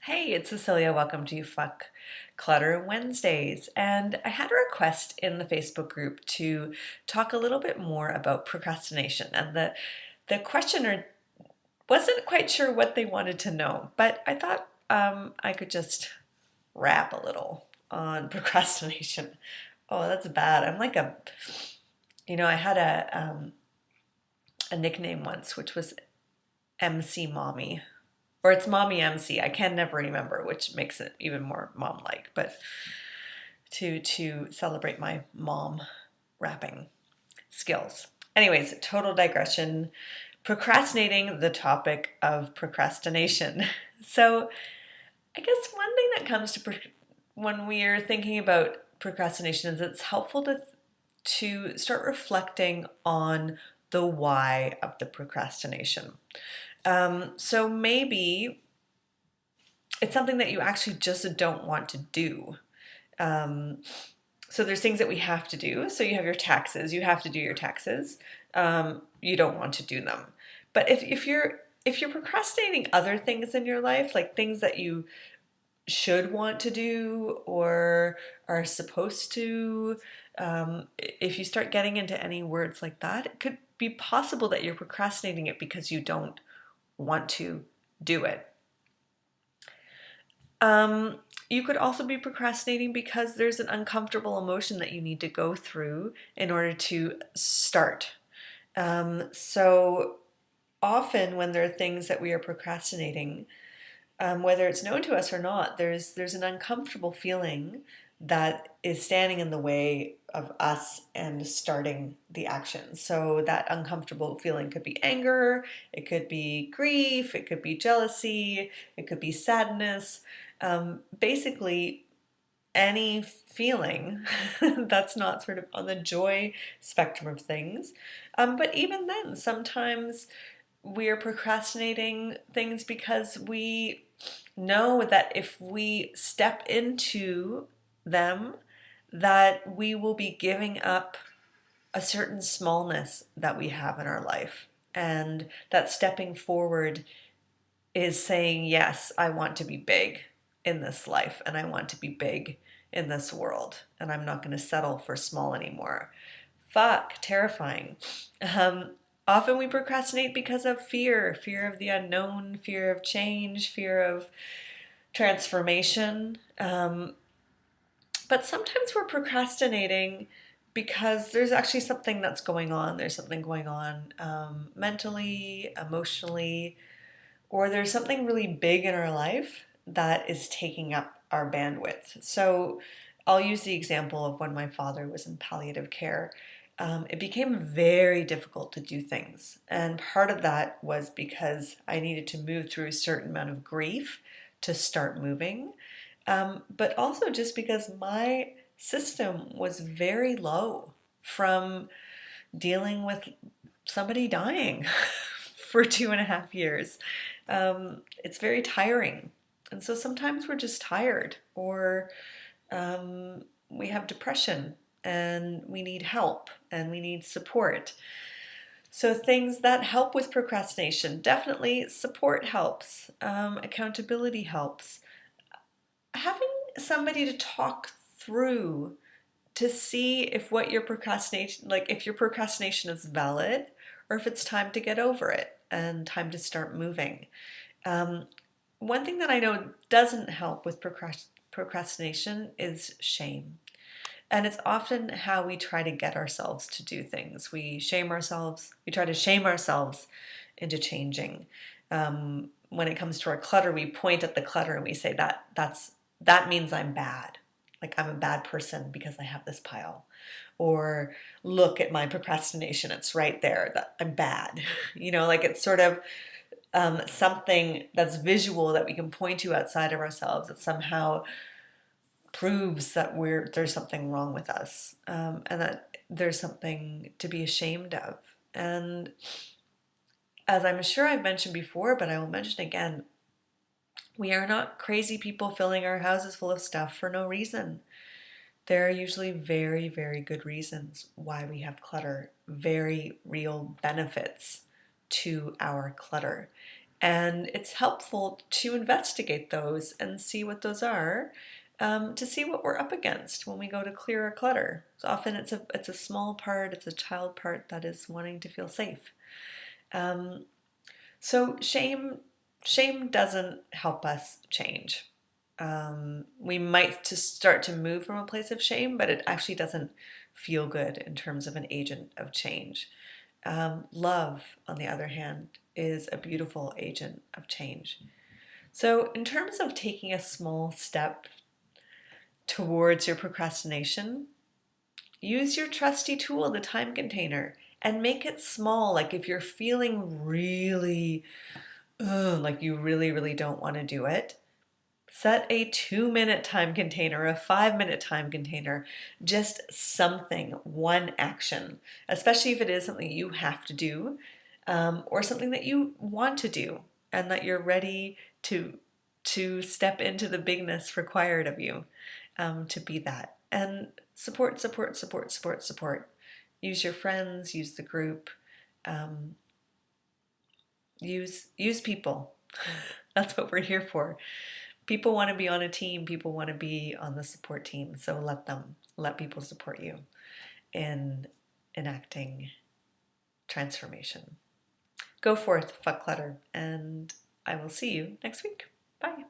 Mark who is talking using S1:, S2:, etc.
S1: Hey, it's Cecilia. Welcome to Fuck Clutter Wednesdays. And I had a request in the Facebook group to talk a little bit more about procrastination. And the questioner wasn't quite sure what they wanted to know, but I thought I could just rap a little on procrastination. Oh, that's bad. I had a nickname once, which was MC Mommy. Or it's Mommy MC. I can never remember, which makes it even more mom-like. But to celebrate my mom rapping skills. Anyways, total digression. Procrastinating, the topic of procrastination. So I guess one thing that comes to when we are thinking about procrastination is it's helpful to start reflecting on the why of the procrastination. So maybe it's something that you actually just don't want to do. Um, so there's things that we have to do. So you have your taxes. You have to do your taxes. You don't want to do them. But if you're procrastinating other things in your life, like things that you should want to do or are supposed to, if you start getting into any words like that, it could be possible that you're procrastinating it because you don't want to do it. You could also be procrastinating because there's an uncomfortable emotion that you need to go through in order to start. So often when there are things that we are procrastinating, whether it's known to us or not, there's an uncomfortable feeling that is standing in the way of us and starting the action. So that uncomfortable feeling could be anger, it could be grief, it could be jealousy, it could be sadness. Basically, any feeling that's not sort of on the joy spectrum of things. But even then, sometimes we're procrastinating things because we know that if we step into them, that we will be giving up a certain smallness that we have in our life. And that stepping forward is saying, yes, I want to be big in this life and I want to be big in this world. And I'm not going to settle for small anymore. Fuck, terrifying. Um, Often we procrastinate because of fear of the unknown, fear of change, fear of transformation. But sometimes we're procrastinating because there's actually something that's going on. There's something going on mentally, emotionally, or there's something really big in our life that is taking up our bandwidth. So I'll use the example of when my father was in palliative care. It became very difficult to do things. And part of that was because I needed to move through a certain amount of grief to start moving. But also just because my system was very low from dealing with somebody dying for 2.5 years. It's very tiring. And so sometimes we're just tired or we have depression and we need help and we need support. So things that help with procrastination, definitely support helps, accountability helps. Having somebody to talk through to see if what your procrastination, like if your procrastination is valid or if it's time to get over it and time to start moving. Um, One thing that I know doesn't help with procrastination is shame. And it's often how we try to get ourselves to do things. We shame ourselves, we try to shame ourselves into changing. When it comes to our clutter, we point at the clutter and we say that means I'm bad. Like I'm a bad person because I have this pile. Or look at my procrastination, it's right there, that I'm bad. Like it's sort of something that's visual that we can point to outside of ourselves that somehow proves that there's something wrong with us, and that there's something to be ashamed of. And as I'm sure I've mentioned before, but I will mention again, we are not crazy people filling our houses full of stuff for no reason. There are usually very, very good reasons why we have clutter, very real benefits to our clutter. And it's helpful to investigate those and see what those are, to see what we're up against when we go to clear a clutter. So often it's a small part, it's a child part that is wanting to feel safe. So shame doesn't help us change. We might just start to move from a place of shame, but it actually doesn't feel good in terms of an agent of change. Love, on the other hand, is a beautiful agent of change. So, in terms of taking a small step towards your procrastination, use your trusty tool, the time container, and make it small. Like if you're feeling really, like you really don't want to do it, set a 2-minute time container, a 5-minute time container, just something, one action, especially if it is something you have to do, or something that you want to do and that you're ready to step into the bigness required of you, to be that. And support. Use your friends, use the group, um, use people. That's what we're here for. People want to be on a team, people want to be on the support team, so let people support you in enacting transformation. Go forth, fuck clutter, and I will see you next week. Bye.